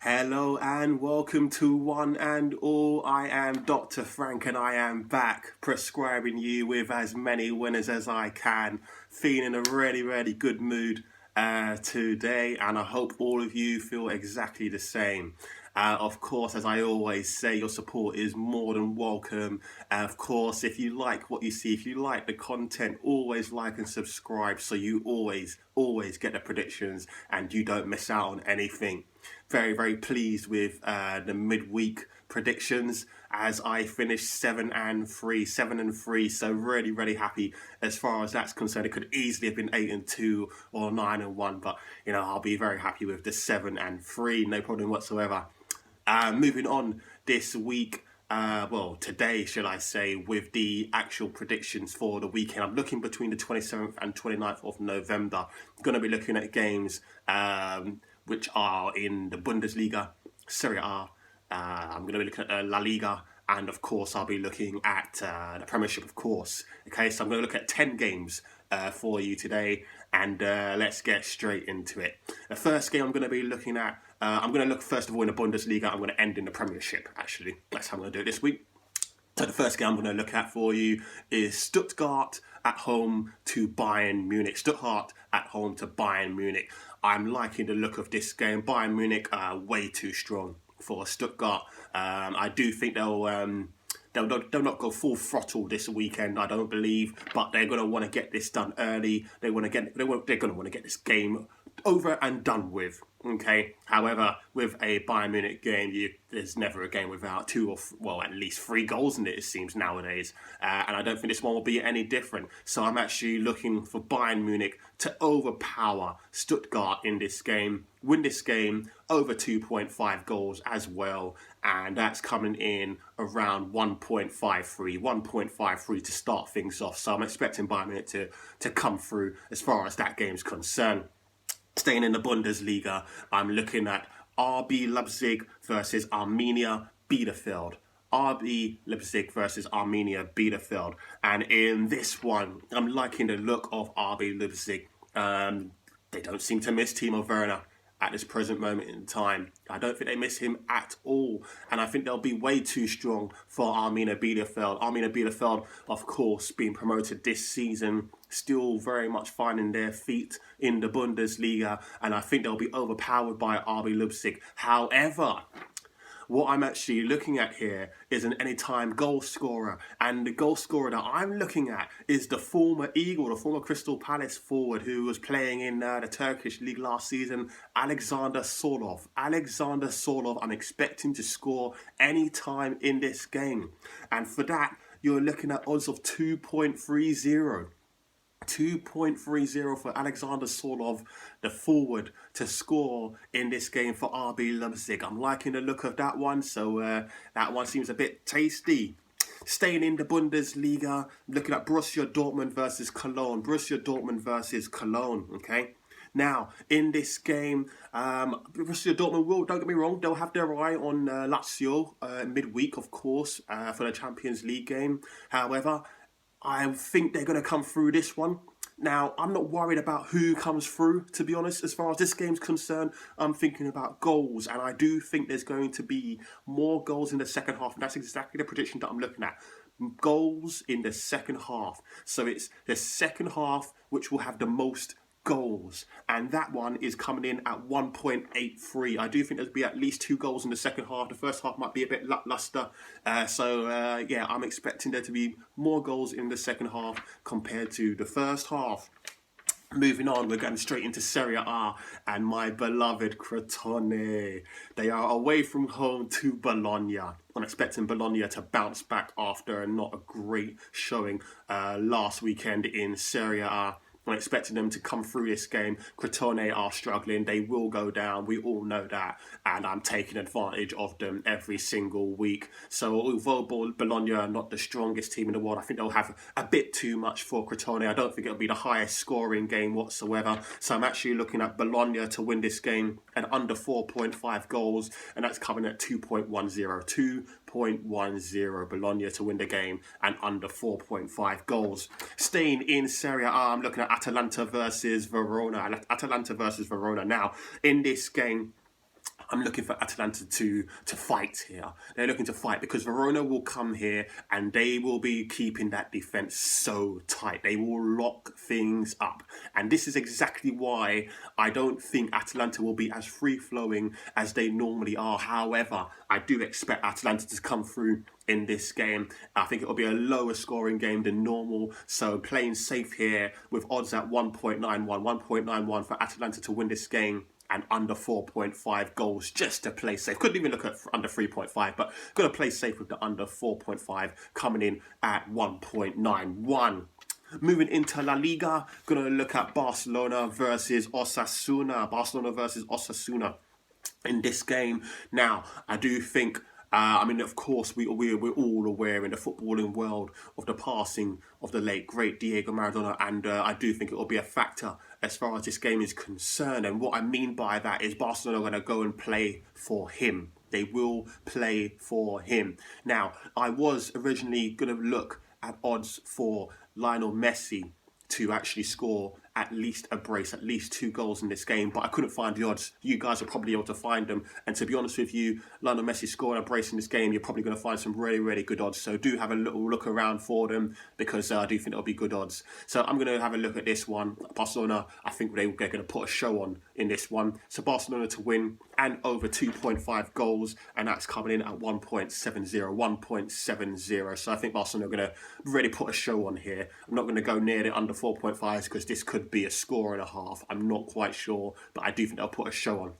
Hello and welcome to one and all. I am Dr. Frank and I am back prescribing you with as many winners as I can. Feeling a really good mood today, and I hope all of you feel exactly the same. Of course, as I always say, your support is more than welcome. Of course, if you like what you see, if you like the content, always like and subscribe so you always get the predictions and you don't miss out on anything. Very pleased with the midweek predictions as I finished 7-3. So really happy as far as that's concerned. It could easily have been 8-2 or 9-1, but I'll be very happy with the 7-3, no problem whatsoever. Moving on this week, today, should I say, with the actual predictions for the weekend. I'm looking between the 27th and 29th of November. I'm going to be looking at games which are in the Bundesliga, Serie.a. I'm going to be looking at La Liga, and of course I'll be looking at the premiership, of course. Okay, so I'm going to look at 10 games for you today, and let's get straight into it. The first game I'm going to be looking at, I'm going to look first of all in the Bundesliga. I'm going to end in the premiership, actually. That's how I'm going to do it this week. So the first game I'm going to look at for you is Stuttgart at home to Bayern Munich. Stuttgart at home to Bayern Munich. I'm liking the look of this game. Bayern Munich are way too strong for Stuttgart. I do think they'll not go full throttle this weekend, I don't believe, but they're going to want to get this done early. They're going to want to get this game over and done with. Okay. However, with a Bayern Munich game, there's never a game without at least 3 goals in it. It seems nowadays, and I don't think this one will be any different. So I'm actually looking for Bayern Munich to overpower Stuttgart in this game, win this game over 2.5 goals as well, and that's coming in around 1.53 to start things off. So I'm expecting Bayern Munich to come through as far as that game's concerned. Staying in the Bundesliga, I'm looking at RB Leipzig versus Arminia Bielefeld. RB Leipzig versus Arminia Bielefeld. And in this one, I'm liking the look of RB Leipzig. They don't seem to miss Timo Werner at this present moment in time. I don't think they miss him at all. And I think they'll be way too strong for Arminia Bielefeld. Arminia Bielefeld, of course, being promoted this season, still very much finding their feet in the Bundesliga. And I think they'll be overpowered by RB Leipzig. However, what I'm actually looking at here is an anytime goal scorer. And the goal scorer that I'm looking at is the former Eagle, the former Crystal Palace forward who was playing in the Turkish League last season, Alexander Sorloth. Alexander Sorloth, I'm expecting to score any time in this game. And for that, you're looking at odds of 2.30. 2.30 for Alexander Sorloth, the forward, to score in this game for RB Leipzig. I'm liking the look of that one, so that one seems a bit tasty. Staying in the Bundesliga, looking at Borussia Dortmund versus Cologne. Borussia Dortmund versus Cologne, okay? Now, in this game, Borussia Dortmund will, don't get me wrong, they'll have their eye on Lazio midweek, of course, for the Champions League game. However, I think they're going to come through this one. Now, I'm not worried about who comes through, to be honest. As far as this game's concerned, I'm thinking about goals. And I do think there's going to be more goals in the second half. And that's exactly the prediction that I'm looking at. Goals in the second half. So it's the second half which will have the most goals, and that one is coming in at 1.83. I do think there'll be at least 2 goals in the second half. The first half might be a bit lackluster, I'm expecting there to be more goals in the second half compared to the first half. Moving on, we're going straight into Serie A and my beloved Crotone. They are away from home to Bologna. I'm expecting Bologna to bounce back after not a great showing last weekend in Serie A. I'm expecting them to come through this game. Crotone are struggling. They will go down. We all know that. And I'm taking advantage of them every single week. So although Bologna are not the strongest team in the world, I think they'll have a bit too much for Crotone. I don't think it'll be the highest scoring game whatsoever. So I'm actually looking at Bologna to win this game at under 4.5 goals. And that's coming at 2.10. 2.10 Bologna to win the game and under 4.5 goals. Staying in Serie A, I'm looking at Atalanta versus Verona. Atalanta versus Verona. Now, in this game, I'm looking for Atalanta to fight here. They're looking to fight because Verona will come here and they will be keeping that defence so tight. They will lock things up. And this is exactly why I don't think Atalanta will be as free-flowing as they normally are. However, I do expect Atalanta to come through in this game. I think it will be a lower scoring game than normal. So playing safe here with odds at 1.91 for Atalanta to win this game, and under 4.5 goals just to play safe. Couldn't even look at under 3.5, but going to play safe with the under 4.5 coming in at 1.91. Moving into La Liga, going to look at Barcelona versus Osasuna. In this game. Now, I do think of course, we're all aware in the footballing world of the passing of the late, great Diego Maradona, and I do think it will be a factor as far as this game is concerned. And what I mean by that is Barcelona are going to go and play for him. They will play for him. Now, I was originally going to look at odds for Lionel Messi to actually score at least a brace, at least 2 goals in this game, but I couldn't find the odds. You guys are probably able to find them, and to be honest with you, Lionel Messi scoring a brace in this game, you're probably going to find some really, really good odds, so do have a little look around for them, because I do think it'll be good odds. So I'm going to have a look at this one. Barcelona, I think they're going to put a show on in this one. So Barcelona to win and over 2.5 goals, and that's coming in at 1.70. So I think Barcelona are going to really put a show on here. I'm not going to go near the under 4.5s because this could be a score and a half. I'm not quite sure, but I do think they'll put a show on.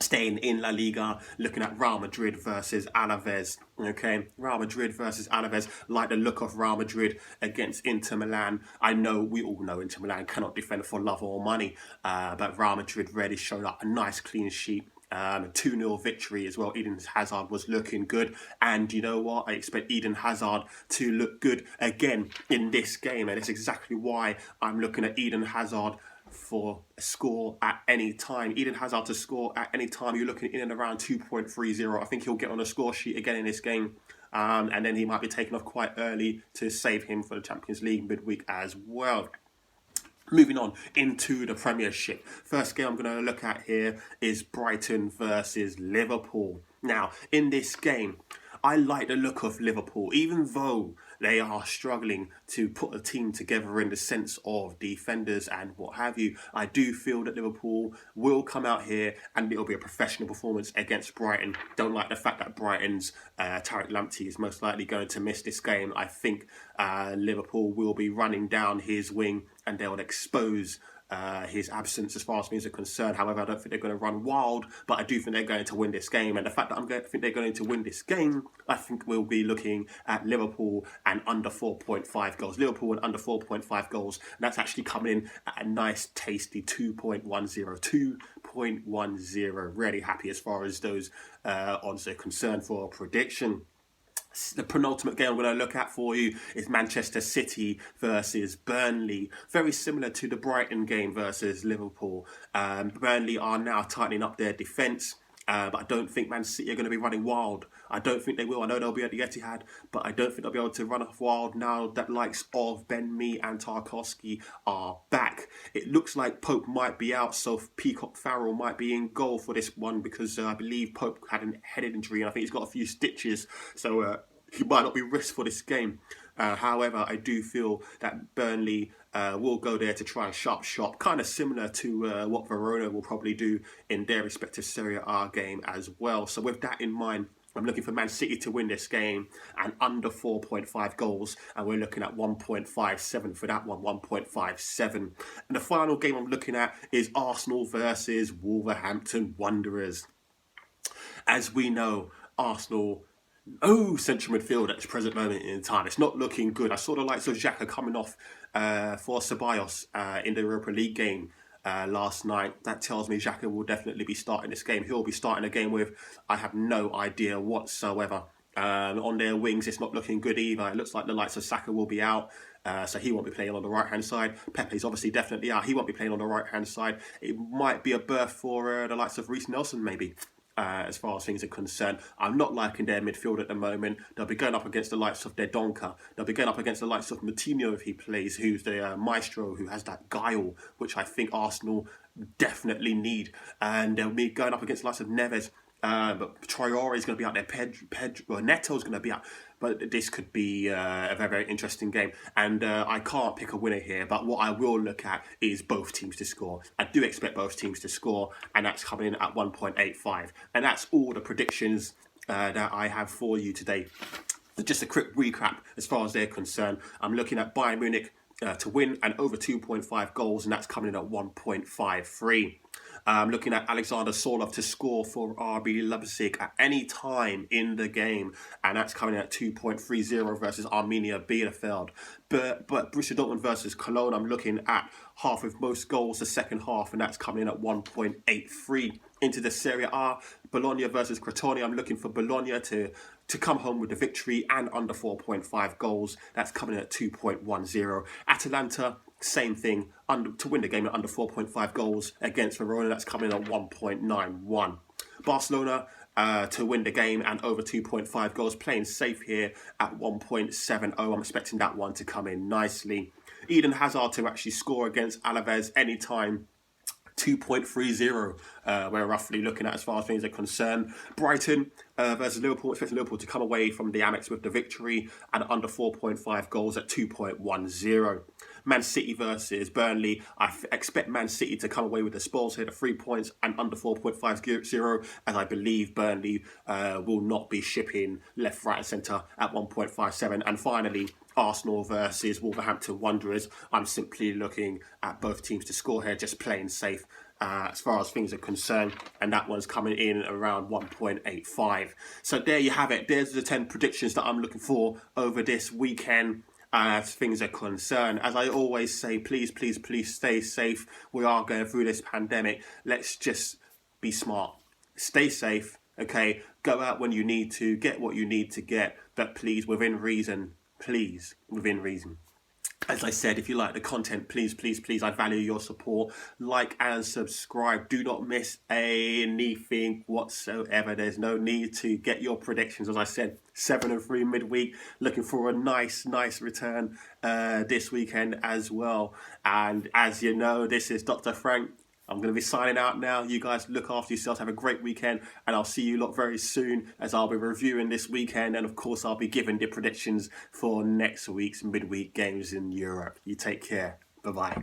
Staying in La Liga, looking at Real Madrid versus Alaves. Okay, Real Madrid versus Alaves. Like the look of Real Madrid against Inter Milan. I know, we all know Inter Milan cannot defend for love or money, but Real Madrid really showed up a nice clean sheet. 2-0 victory as well. Eden Hazard was looking good, and you know what, I expect Eden Hazard to look good again in this game, and it's exactly why I'm looking at Eden Hazard for a score at any time. Eden Hazard to score at any time. You're looking in and around 2.30. I think he'll get on a score sheet again in this game, and then he might be taken off quite early to save him for the Champions League midweek as well. Moving on into the Premiership. First game I'm going to look at here is Brighton versus Liverpool. Now, in this game, I like the look of Liverpool, even though they are struggling to put a team together in the sense of defenders and what have you. I do feel that Liverpool will come out here and it'll be a professional performance against Brighton. Don't like the fact that Brighton's Tariq Lamptey is most likely going to miss this game. I think Liverpool will be running down his wing and they'll expose his absence as far as things are concerned. However, I don't think they're going to run wild, but I do think they're going to win this game. And the fact that I think they're going to win this game, I think we'll be looking at Liverpool and under 4.5 goals. Liverpool and under 4.5 goals. And that's actually coming in at a nice, tasty 2.10. 2.10. Really happy as far as those odds are concerned for a prediction. The penultimate game I'm going to look at for you is Manchester City versus Burnley. Very similar to the Brighton game versus Liverpool. Burnley are now tightening up their defence. But I don't think Man City are going to be running wild. I don't think they will. I know they'll be at the Etihad, but I don't think they'll be able to run off wild now that likes of Ben Mee and Tarkowski are back. It looks like Pope might be out, so Peacock Farrell might be in goal for this one because I believe Pope had a head injury and I think he's got a few stitches, so he might not be risked for this game. However, I do feel that Burnley will go there to try and sharp shop, kind of similar to what Verona will probably do in their respective Serie A game as well. So with that in mind, I'm looking for Man City to win this game and under 4.5 goals, and we're looking at 1.57 for that one, 1.57. And the final game I'm looking at is Arsenal versus Wolverhampton Wanderers. As we know, Arsenal, central midfield at this present moment in time. It's not looking good. I saw the likes of Xhaka coming off for Ceballos in the Europa League game last night. That tells me Xhaka will definitely be starting this game. He'll be starting a game with, I have no idea whatsoever. On their wings, it's not looking good either. It looks like the likes of Saka will be out. So he won't be playing on the right-hand side. Pepe's obviously definitely out. He won't be playing on the right-hand side. It might be a berth for the likes of Reece Nelson, maybe. As far as things are concerned, I'm not liking their midfield at the moment. They'll be going up against the likes of their Donker. They'll be going up against the likes of Moutinho if he plays, who's the maestro, who has that guile, which I think Arsenal definitely need. And they'll be going up against the likes of Neves. But Traore is going to be out there. Neto is going to be out. But this could be a very, very interesting game. And I can't pick a winner here. But what I will look at is both teams to score. I do expect both teams to score. And that's coming in at 1.85. And that's all the predictions that I have for you today. Just a quick recap as far as they're concerned. I'm looking at Bayern Munich to win and over 2.5 goals, and that's coming in at 1.53. Looking at Alexander Sorloth to score for RB Leipzig at any time in the game, and that's coming in at 2.30 versus Arminia Bielefeld. But Borussia Dortmund versus Cologne, I'm looking at half of most goals the second half, and that's coming in at 1.83. Into the Serie A, Bologna versus Crotone, I'm looking for Bologna to come home with the victory and under 4.5 goals. That's coming in at 2.10. Atalanta, same thing, to win the game at under 4.5 goals against Verona. That's coming in at 1.91. Barcelona to win the game and over 2.5 goals, playing safe here at 1.70. I'm expecting that one to come in nicely. Eden Hazard to actually score against Alaves anytime. 2.30 we're roughly looking at as far as things are concerned. Brighton versus Liverpool, expecting Liverpool to come away from the Amex with the victory and under 4.5 goals at 2.10. Man City versus Burnley, I expect Man City to come away with the spoils here, the 3 points and under 4.50, as I believe Burnley will not be shipping left, right and centre at 1.57. And finally, Arsenal versus Wolverhampton Wanderers. I'm simply looking at both teams to score here, just playing safe as far as things are concerned. And that one's coming in around 1.85. So there you have it. There's the 10 predictions that I'm looking for over this weekend. As things are concerned, as I always say, please stay safe. We are going through this pandemic. Let's just be smart. Stay safe, okay? Go out when you need to, get what you need to get, but please, within reason. Please, within reason. As I said, if you like the content, please, I value your support. Like and subscribe. Do not miss anything whatsoever. There's no need to get your predictions. As I said, 7-3 midweek. Looking for a nice return this weekend as well. And as you know, this is Dr. Frank. I'm going to be signing out now. You guys look after yourselves. Have a great weekend. And I'll see you lot very soon as I'll be reviewing this weekend. And of course, I'll be giving the predictions for next week's midweek games in Europe. You take care. Bye-bye.